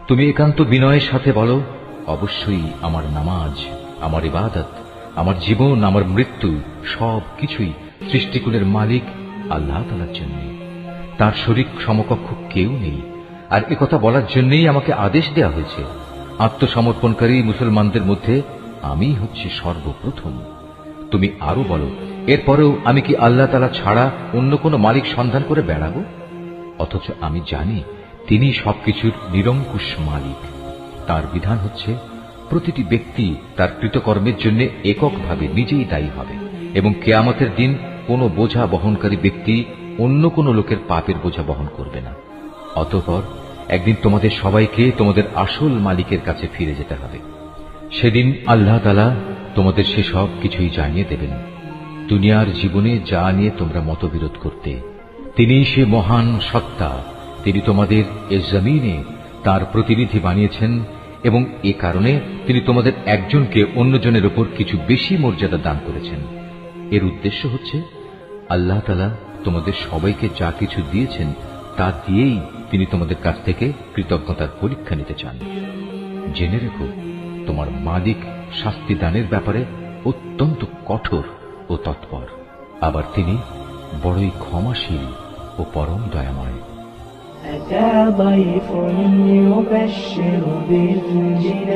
তুমি একান্ত বিনয়ের সাথে বলো, অবশ্যই আমার নামাজ, আমার ইবাদত, আমার জীবন, আমার মৃত্যু সব কিছুই সৃষ্টিকুলের মালিক আল্লাহ তাআলার জন্য। তার শরীক সমকক্ষ কেউ নেই। আর একথা বলার জন্যই আমাকে আদেশ দেয়া হয়েছে। আত্মসমর্পণকারী মুসলমানদের মধ্যে আমি হচ্ছি সর্বপ্রথম। তুমি আরো বলো, এরপরেও আমি কি আল্লাহ তাআলা ছাড়া অন্য কোনো মালিক সন্ধান করে বেড়াবো? অথচ আমি জানি তিনি সবকিছুর নিরঙ্কুশ মালিক। তার বিধান হচ্ছে প্রতিটি ব্যক্তি তার কৃতকর্মের জন্য এককভাবে নিজেই দায়ী হবে এবং কিয়ামতের দিন কোনো বোঝা বহনকারী ব্যক্তি অন্য কোনো লোকের পাপের বোঝা বহন করবে না। অতঃপর একদিন তোমাদের সবাইকে তোমাদের আসল মালিকের কাছে ফিরে যেতে হবে। সেদিন আল্লাহ তাআলা তোমাদের সেসব কিছুই জানিয়ে দেবেন। দুনিয়ার জীবনে যা নিয়ে তোমরা মতবিরোধ করতে, তিনি সে মহান সত্তা। তিনি তোমাদের এ জমিনে তার প্রতিনিধি বানিয়েছেন এবং এ কারণে তিনি তোমাদের একজনকে অন্যজনের উপর কিছু বেশি মর্যাদা দান করেছেন। এর উদ্দেশ্য হচ্ছে আল্লাহ তাআলা তোমাদের সবাইকে যা কিছু দিয়েছেন তা দিয়েই তিনি তোমাদের কাছ থেকে কৃতজ্ঞতার পরীক্ষা নিতে চান। জেনে রেখো, তোমার মালিক শাস্তি দানের ব্যাপারে অত্যন্ত কঠোর ও তৎপর। আবার তিনি বড়ই ক্ষমাশীল ও পরম দয়াময়। أتى ضيف يبشر بالجنان